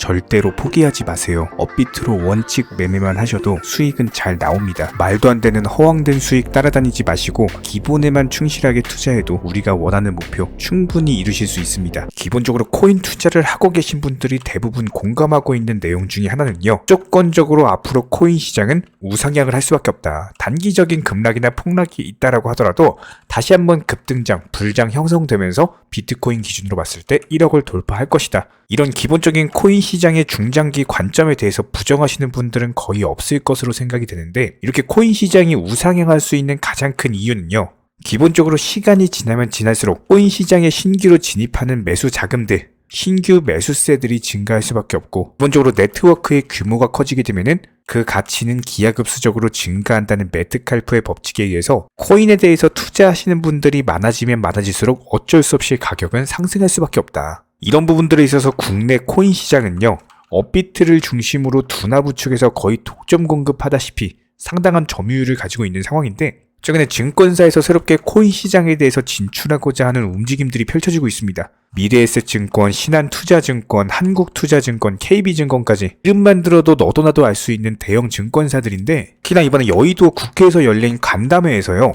절대로 포기하지 마세요. 업비트로 원칙 매매만 하셔도 수익은 잘 나옵니다. 말도 안 되는 허황된 수익 따라다니지 마시고 기본에만 충실하게 투자해도 우리가 원하는 목표 충분히 이루실 수 있습니다. 기본적으로 코인 투자를 하고 계신 분들이 대부분 공감하고 있는 내용 중에 하나는요, 조건적으로 앞으로 코인 시장은 우상향을 할 수밖에 없다. 단기적인 급락이나 폭락이 있다라고 하더라도 다시 한번 급등장, 불장 형성되면서 비트코인 기준으로 봤을 때 1억을 돌파할 것이다. 이런 기본적인 코인 시장의 중장기 관점에 대해서 부정하시는 분들은 거의 없을 것으로 생각이 되는데, 이렇게 코인 시장이 우상향할 수 있는 가장 큰 이유는요, 기본적으로 시간이 지나면 지날수록 코인 시장에 신규로 진입하는 매수 자금들, 신규 매수세들이 증가할 수밖에 없고, 기본적으로 네트워크의 규모가 커지게 되면은 그 가치는 기하급수적으로 증가한다는 매트칼프의 법칙에 의해서 코인에 대해서 투자하시는 분들이 많아지면 많아질수록 어쩔 수 없이 가격은 상승할 수밖에 없다. 이런 부분들에 있어서 국내 코인 시장은요, 업비트를 중심으로 두나부 측에서 거의 독점 공급하다시피 상당한 점유율을 가지고 있는 상황인데, 최근에 증권사에서 새롭게 코인 시장에 대해서 진출하고자 하는 움직임들이 펼쳐지고 있습니다. 미래에셋증권, 신한투자증권, 한국투자증권, KB증권까지 이름만 들어도 너도 나도 알 수 있는 대형 증권사들인데, 특히나 이번에 여의도 국회에서 열린 간담회에서요,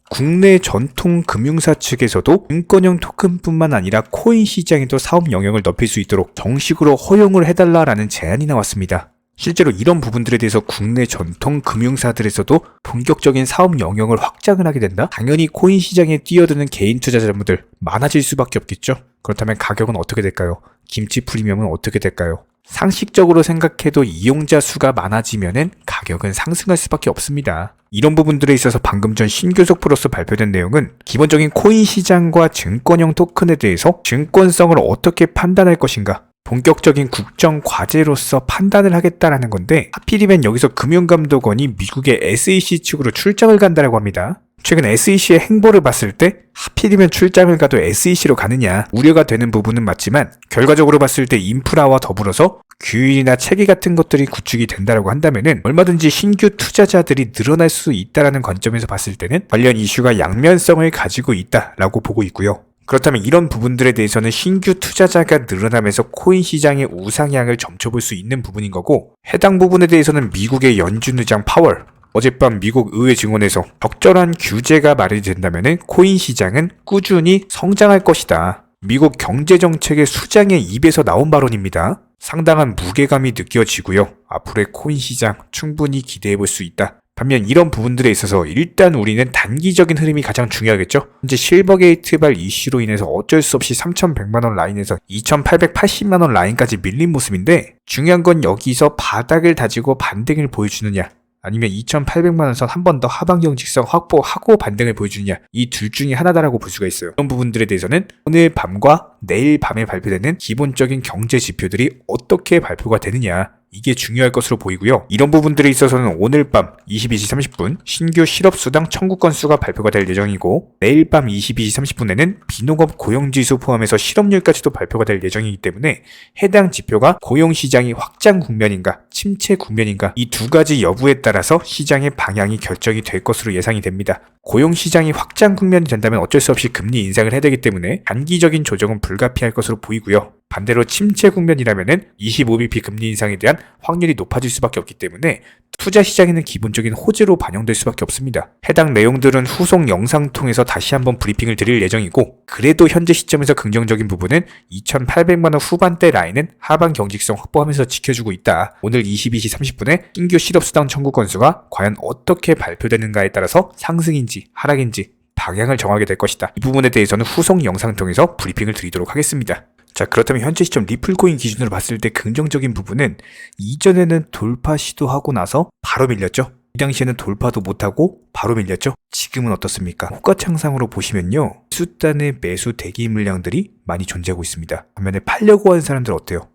국내 전통 금융사 측에서도 증권형 토큰뿐만 아니라 코인 시장에도 사업 영역을 넓힐 수 있도록 정식으로 허용을 해달라라는 제안이 나왔습니다. 실제로 이런 부분들에 대해서 국내 전통 금융사들에서도 본격적인 사업 영역을 확장을 하게 된다? 당연히 코인 시장에 뛰어드는 개인 투자자분들 많아질 수밖에 없겠죠? 그렇다면 가격은 어떻게 될까요? 김치 프리미엄은 어떻게 될까요? 상식적으로 생각해도 이용자 수가 많아지면은 가격은 상승할 수밖에 없습니다. 이런 부분들에 있어서 방금 전 신규석 프로서 발표된 내용은 기본적인 코인 시장과 증권형 토큰에 대해서 증권성을 어떻게 판단할 것인가, 본격적인 국정 과제로서 판단을 하겠다라는 건데, 하필이면 여기서 금융감독원이 미국의 SEC 측으로 출장을 간다라고 합니다. 최근 SEC의 행보를 봤을 때 하필이면 출장을 가도 SEC로 가느냐 우려가 되는 부분은 맞지만, 결과적으로 봤을 때 인프라와 더불어서 규율이나 체계 같은 것들이 구축이 된다라고 한다면은 얼마든지 신규 투자자들이 늘어날 수 있다라는 관점에서 봤을 때는 관련 이슈가 양면성을 가지고 있다라고 보고 있고요. 그렇다면 이런 부분들에 대해서는 신규 투자자가 늘어나면서 코인 시장의 우상향을 점쳐볼 수 있는 부분인 거고, 해당 부분에 대해서는 미국의 연준 의장 파월, 어젯밤 미국 의회 증언에서 적절한 규제가 마련된다면 코인 시장은 꾸준히 성장할 것이다. 미국 경제정책의 수장의 입에서 나온 발언입니다. 상당한 무게감이 느껴지고요. 앞으로의 코인 시장 충분히 기대해볼 수 있다. 반면 이런 부분들에 있어서 일단 우리는 단기적인 흐름이 가장 중요하겠죠. 현재 실버게이트발 이슈로 인해서 어쩔 수 없이 3,100만원 라인에서 2,880만원 라인까지 밀린 모습인데, 중요한 건 여기서 바닥을 다지고 반등을 보여주느냐, 아니면 2,800만원 선 한 번 더 하방 경직성 확보하고 반등을 보여주느냐, 이 둘 중에 하나다라고 볼 수가 있어요. 이런 부분들에 대해서는 오늘 밤과 내일 밤에 발표되는 기본적인 경제 지표들이 어떻게 발표가 되느냐, 이게 중요할 것으로 보이고요. 이런 부분들에 있어서는 오늘 밤 22시 30분 신규 실업수당 청구 건수가 발표가 될 예정이고, 내일 밤 22시 30분에는 비농업 고용지수 포함해서 실업률까지도 발표가 될 예정이기 때문에 해당 지표가 고용시장이 확장 국면인가 침체 국면인가, 이 두 가지 여부에 따라서 시장의 방향이 결정이 될 것으로 예상이 됩니다. 고용시장이 확장 국면이 된다면 어쩔 수 없이 금리 인상을 해야 되기 때문에 단기적인 조정은 불가피할 것으로 보이고요. 반대로 침체 국면이라면은 25bp 금리 인상에 대한 확률이 높아질 수밖에 없기 때문에 투자 시장에는 기본적인 호재로 반영될 수밖에 없습니다. 해당 내용들은 후속 영상 통해서 다시 한번 브리핑을 드릴 예정이고, 그래도 현재 시점에서 긍정적인 부분은 2,800만원 후반대 라인은 하방 경직성 확보하면서 지켜주고 있다. 오늘 22시 30분에 신규 실업수당 청구 건수가 과연 어떻게 발표되는가에 따라서 상승인지 하락인지 방향을 정하게 될 것이다. 이 부분에 대해서는 후속 영상 통해서 브리핑을 드리도록 하겠습니다. 자, 그렇다면 현재 시점 리플코인 기준으로 봤을 때 긍정적인 부분은, 이전에는 돌파 시도하고 나서 바로 밀렸죠. 이 당시에는 돌파도 못하고 바로 밀렸죠. 지금은 어떻습니까? 호가창상으로 보시면요, 수단의 매수 대기 물량들이 많이 존재하고 있습니다. 반면에 팔려고 하는 사람들 어때요?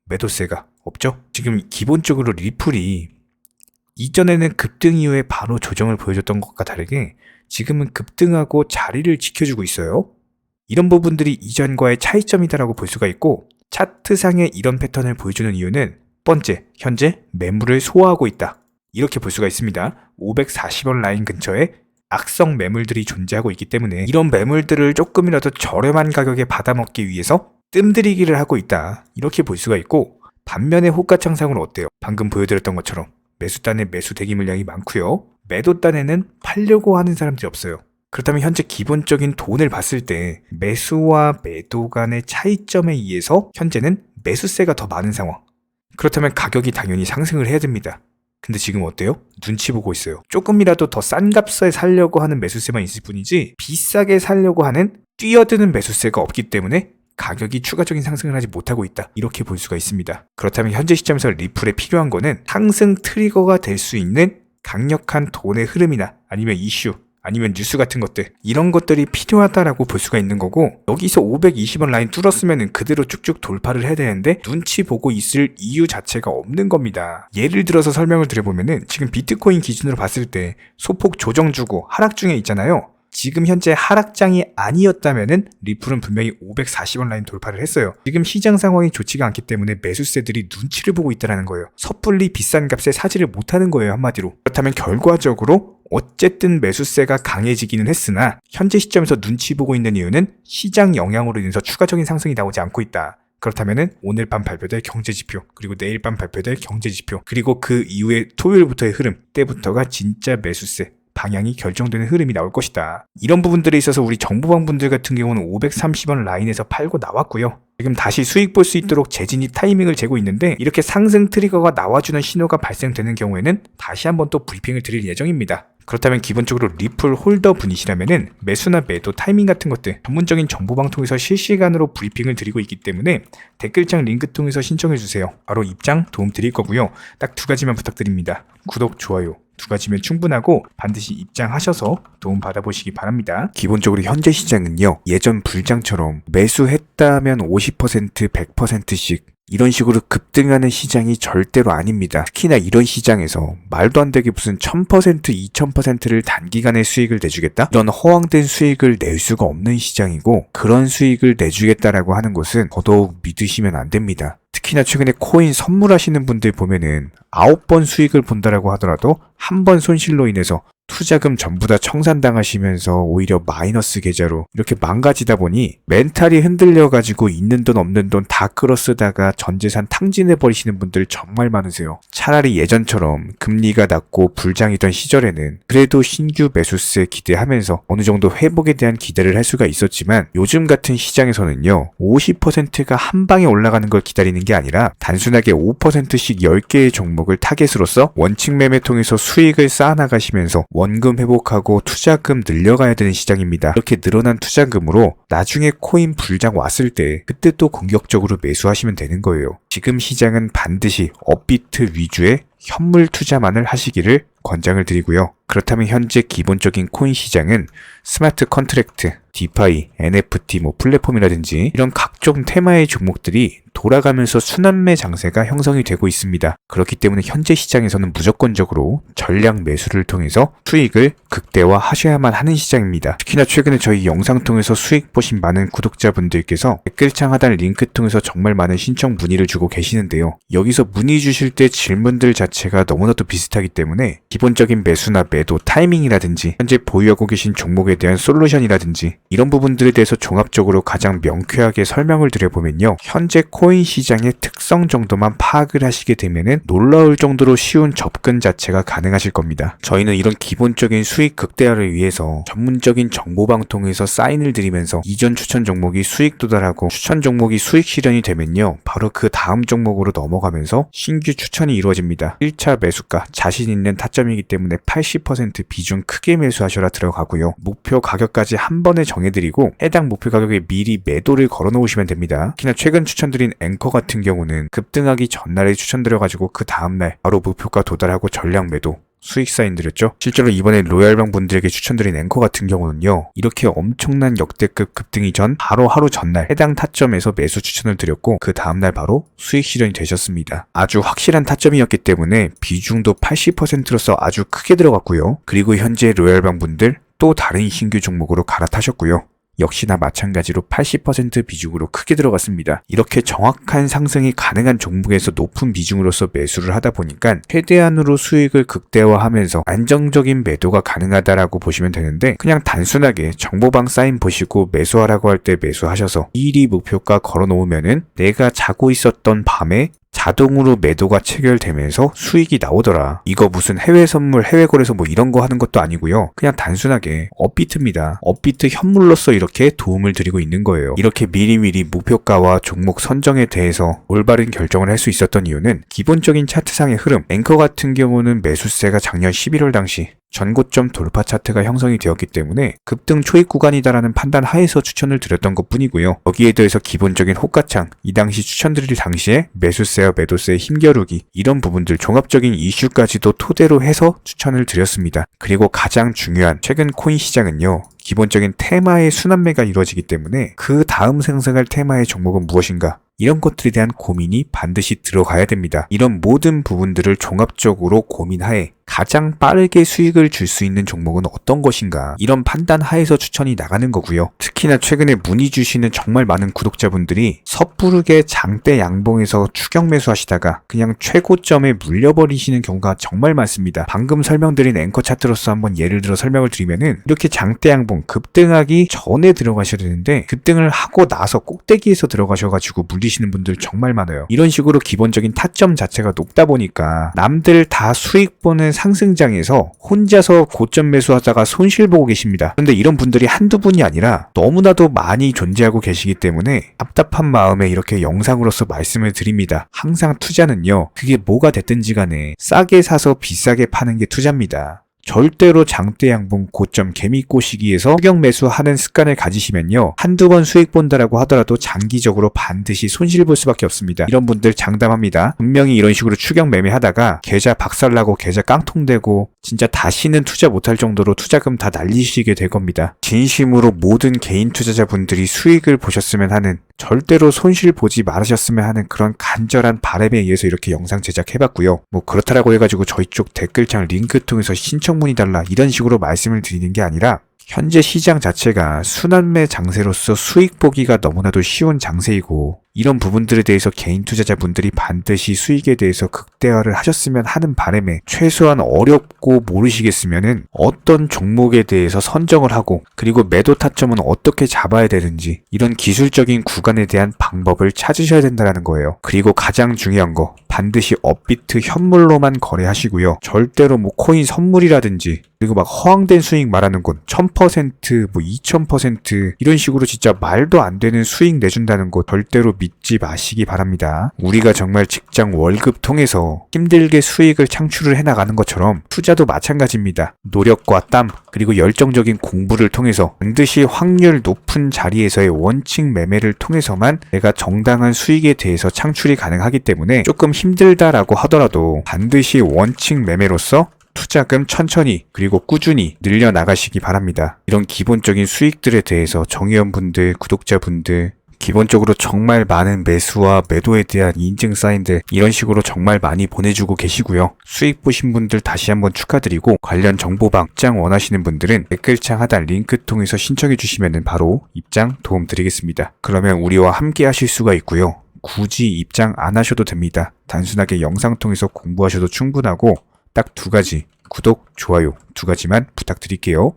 매도세가 없죠? 지금 기본적으로 리플이 이전에는 급등 이후에 바로 조정을 보여줬던 것과 다르게 지금은 급등하고 자리를 지켜주고 있어요. 이런 부분들이 이전과의 차이점이다라고 볼 수가 있고, 차트상의 이런 패턴을 보여주는 이유는 번째, 현재 매물을 소화하고 있다, 이렇게 볼 수가 있습니다. 540원 라인 근처에 악성 매물들이 존재하고 있기 때문에 이런 매물들을 조금이라도 저렴한 가격에 받아먹기 위해서 뜸들이기를 하고 있다, 이렇게 볼 수가 있고, 반면에 호가창상은 어때요? 방금 보여드렸던 것처럼 매수단에 매수 대기 물량이 많고요. 매도단에는 팔려고 하는 사람들이 없어요. 그렇다면 현재 기본적인 돈을 봤을 때 매수와 매도 간의 차이점에 의해서 현재는 매수세가 더 많은 상황. 그렇다면 가격이 당연히 상승을 해야 됩니다. 근데 지금 어때요? 눈치 보고 있어요. 조금이라도 더 싼 값에 살려고 하는 매수세만 있을 뿐이지 비싸게 살려고 하는 뛰어드는 매수세가 없기 때문에 가격이 추가적인 상승을 하지 못하고 있다. 이렇게 볼 수가 있습니다. 그렇다면 현재 시점에서 리플에 필요한 거는 상승 트리거가 될 수 있는 강력한 돈의 흐름이나 아니면 이슈, 아니면 뉴스 같은 것들, 이런 것들이 필요하다라고 볼 수가 있는 거고, 여기서 520원 라인 뚫었으면 그대로 쭉쭉 돌파를 해야 되는데 눈치 보고 있을 이유 자체가 없는 겁니다. 예를 들어서 설명을 드려보면은 지금 비트코인 기준으로 봤을 때 소폭 조정 주고 하락 중에 있잖아요. 지금 현재 하락장이 아니었다면은 리플은 분명히 540원 라인 돌파를 했어요. 지금 시장 상황이 좋지가 않기 때문에 매수세들이 눈치를 보고 있다는 거예요. 섣불리 비싼 값에 사지를 못하는 거예요, 한마디로. 그렇다면 결과적으로 어쨌든 매수세가 강해지기는 했으나 현재 시점에서 눈치 보고 있는 이유는 시장 영향으로 인해서 추가적인 상승이 나오지 않고 있다. 그렇다면은 오늘 밤 발표될 경제지표, 그리고 내일 밤 발표될 경제지표, 그리고 그 이후에 토요일부터의 흐름, 때부터가 진짜 매수세 방향이 결정되는 흐름이 나올 것이다. 이런 부분들에 있어서 우리 정보방 분들 같은 경우는 530원 라인에서 팔고 나왔고요. 지금 다시 수익 볼 수 있도록 재진입 타이밍을 재고 있는데, 이렇게 상승 트리거가 나와주는 신호가 발생되는 경우에는 다시 한번 또 브리핑을 드릴 예정입니다. 그렇다면 기본적으로 리플 홀더 분이시라면은 매수나 매도 타이밍 같은 것들 전문적인 정보방 통해서 실시간으로 브리핑을 드리고 있기 때문에 댓글창 링크 통해서 신청해주세요. 바로 입장 도움 드릴 거고요. 딱 두 가지만 부탁드립니다. 구독, 좋아요 두 가지면 충분하고 반드시 입장하셔서 도움 받아보시기 바랍니다. 기본적으로 현재 시장은요, 예전 불장처럼 매수했다면 50%, 100%씩 이런 식으로 급등하는 시장이 절대로 아닙니다. 특히나 이런 시장에서 말도 안 되게 무슨 1000%, 2000%를 단기간에 수익을 내주겠다? 이런 허황된 수익을 낼 수가 없는 시장이고, 그런 수익을 내주겠다라고 하는 것은 더더욱 믿으시면 안 됩니다. 특히나 최근에 코인 선물하시는 분들 보면은 9번 수익을 본다라고 하더라도 한 번 손실로 인해서 투자금 전부 다 청산당하시면서 오히려 마이너스 계좌로 이렇게 망가지다 보니 멘탈이 흔들려가지고 있는 돈 없는 돈 다 끌어쓰다가 전재산 탕진해버리시는 분들 정말 많으세요. 차라리 예전처럼 금리가 낮고 불장이던 시절에는 그래도 신규 매수세 기대하면서 어느 정도 회복에 대한 기대를 할 수가 있었지만, 요즘 같은 시장에서는요 50%가 한 방에 올라가는 걸 기다리는 게 아니라 단순하게 5%씩 10개의 종목을 타겟으로서 원칙 매매 통해서 수익을 쌓아나가시면서 원금 회복하고 투자금 늘려가야 되는 시장입니다. 이렇게 늘어난 투자금으로 나중에 코인 불장 왔을 때 그때 또 공격적으로 매수하시면 되는 거예요. 지금 시장은 반드시 업비트 위주의 현물 투자만을 하시기를 권장을 드리고요. 그렇다면 현재 기본적인 코인 시장은 스마트 컨트랙트, 디파이, NFT, 플랫폼이라든지 이런 각종 테마의 종목들이 돌아가면서 순환매 장세가 형성이 되고 있습니다. 그렇기 때문에 현재 시장에서는 무조건적으로 전략 매수를 통해서 수익을 극대화하셔야만 하는 시장입니다. 특히나 최근에 저희 영상 통해서 수익 보신 많은 구독자분들께서 댓글창 하단 링크 통해서 정말 많은 신청 문의를 주고 계시는데요. 여기서 문의 주실 때 질문들 자체가 너무나도 비슷하기 때문에 기본적인 매수나 매도 타이밍이라든지 현재 보유하고 계신 종목에 대한 솔루션이라든지 이런 부분들에 대해서 종합적으로 가장 명쾌하게 설명을 드려보면요, 현재 코인 시장의 특성 정도만 파악을 하시게 되면은 놀라울 정도로 쉬운 접근 자체가 가능하실 겁니다. 저희는 이런 기본적인 수익 극대화를 위해서 전문적인 정보방 통해서 사인을 드리면서 이전 추천 종목이 수익 도달하고 추천 종목이 수익 실현이 되면요, 바로 그 다음 종목으로 넘어가면서 신규 추천이 이루어집니다. 1차 매수가 자신 있는 타점이기 때문에 80% 비중 크게 매수하셔라 들어가고요. 목표 가격까지 한 번에 정해드리고 해당 목표 가격에 미리 매도를 걸어 놓으시면 됩니다. 특히나 최근 추천드린 앵커 같은 경우는 급등하기 전날에 추천드려가지고 그 다음날 바로 목표가 도달하고 전량 매도 수익 사인 드렸죠. 실제로 이번에 로얄방 분들에게 추천드린 앵커 같은 경우는요, 이렇게 엄청난 역대급 급등이 전 바로 하루 전날 해당 타점에서 매수 추천을 드렸고 그 다음날 바로 수익 실현이 되셨습니다. 아주 확실한 타점이었기 때문에 비중도 80%로서 아주 크게 들어갔고요. 그리고 현재 로얄방 분들 또 다른 신규 종목으로 갈아타셨고요. 역시나 마찬가지로 80% 비중으로 크게 들어갔습니다. 이렇게 정확한 상승이 가능한 종목에서 높은 비중으로서 매수를 하다 보니까 최대한으로 수익을 극대화하면서 안정적인 매도가 가능하다라고 보시면 되는데, 그냥 단순하게 정보방 사인 보시고 매수하라고 할 때 매수하셔서 미리 목표가 걸어 놓으면은 내가 자고 있었던 밤에 자동으로 매도가 체결되면서 수익이 나오더라. 이거 무슨 해외 선물, 해외 거래소 뭐 이런 거 하는 것도 아니고요. 그냥 단순하게 업비트입니다. 업비트 현물로서 이렇게 도움을 드리고 있는 거예요. 이렇게 미리미리 목표가와 종목 선정에 대해서 올바른 결정을 할 수 있었던 이유는 기본적인 차트상의 흐름, 앵커 같은 경우는 매수세가 작년 11월 당시 전고점 돌파 차트가 형성이 되었기 때문에 급등 초입 구간이다라는 판단 하에서 추천을 드렸던 것 뿐이고요. 여기에 대해서 기본적인 호가창, 이 당시 추천드릴 당시에 매수세와 매도세의 힘겨루기, 이런 부분들 종합적인 이슈까지도 토대로 해서 추천을 드렸습니다. 그리고 가장 중요한 최근 코인 시장은요. 기본적인 테마의 순환매가 이루어지기 때문에 그 다음 생성할 테마의 종목은 무엇인가? 이런 것들에 대한 고민이 반드시 들어가야 됩니다. 이런 모든 부분들을 종합적으로 고민하에 가장 빠르게 수익을 줄 수 있는 종목은 어떤 것인가, 이런 판단 하에서 추천이 나가는 거고요. 특히나 최근에 문의 주시는 정말 많은 구독자분들이 섣부르게 장대 양봉에서 추격 매수하시다가 그냥 최고점에 물려버리시는 경우가 정말 많습니다. 방금 설명드린 앵커 차트로서 한번 예를 들어 설명을 드리면은 이렇게 장대 양봉 급등하기 전에 들어가셔야 되는데 급등을 하고 나서 꼭대기에서 들어가셔가지고 물리시는 분들 정말 많아요. 이런 식으로 기본적인 타점 자체가 높다 보니까 남들 다 수익 보는 상승장에서 혼자서 고점 매수하다가 손실 보고 계십니다. 그런데 이런 분들이 한두 분이 아니라 너무나도 많이 존재하고 계시기 때문에 답답한 마음에 이렇게 영상으로서 말씀을 드립니다. 항상 투자는요, 그게 뭐가 됐든지 간에 싸게 사서 비싸게 파는 게 투자입니다. 절대로 장대 양봉 고점 개미꼬 시기에서 추격 매수하는 습관을 가지시면요, 한두 번 수익 본다라고 하더라도 장기적으로 반드시 손실 볼 수밖에 없습니다. 이런 분들 장담합니다. 분명히 이런 식으로 추격 매매하다가 계좌 박살나고 계좌 깡통되고 진짜 다시는 투자 못할 정도로 투자금 다 날리시게 될 겁니다. 진심으로 모든 개인 투자자분들이 수익을 보셨으면 하는, 절대로 손실 보지 말으셨으면 하는 그런 간절한 바람에 의해서 이렇게 영상 제작해봤고요. 뭐 그렇다라고 해가지고 저희 쪽 댓글창 링크 통해서 신청문의 달라 이런 식으로 말씀을 드리는 게 아니라, 현재 시장 자체가 순환매 장세로서 수익 보기가 너무나도 쉬운 장세이고, 이런 부분들에 대해서 개인 투자자분들이 반드시 수익에 대해서 극대화를 하셨으면 하는 바람에 최소한 어렵고 모르시겠으면은 어떤 종목에 대해서 선정을 하고, 그리고 매도 타점은 어떻게 잡아야 되는지 이런 기술적인 구간에 대한 방법을 찾으셔야 된다는 거예요. 그리고 가장 중요한 거, 반드시 업비트 현물로만 거래하시고요. 절대로 뭐 코인 선물이라든지 그리고 막 허황된 수익 말하는 곳 1000%, 뭐 2000% 이런 식으로 진짜 말도 안 되는 수익 내준다는 곳 절대로 믿지 마시기 바랍니다. 우리가 정말 직장 월급 통해서 힘들게 수익을 창출을 해나가는 것처럼 투자도 마찬가지입니다. 노력과 땀 그리고 열정적인 공부를 통해서 반드시 확률 높은 자리에서의 원칙 매매를 통해서만 내가 정당한 수익에 대해서 창출이 가능하기 때문에 조금 힘들다라고 하더라도 반드시 원칙 매매로서 투자금 천천히 그리고 꾸준히 늘려나가시기 바랍니다. 이런 기본적인 수익들에 대해서 정의원분들, 구독자분들 기본적으로 정말 많은 매수와 매도에 대한 인증 사인들 이런 식으로 정말 많이 보내주고 계시고요. 수익 보신 분들 다시 한번 축하드리고, 관련 정보방 입장 원하시는 분들은 댓글창 하단 링크 통해서 신청해 주시면 바로 입장 도움 드리겠습니다. 그러면 우리와 함께 하실 수가 있고요. 굳이 입장 안 하셔도 됩니다. 단순하게 영상 통해서 공부하셔도 충분하고 딱 두 가지, 구독, 좋아요 두 가지만 부탁드릴게요.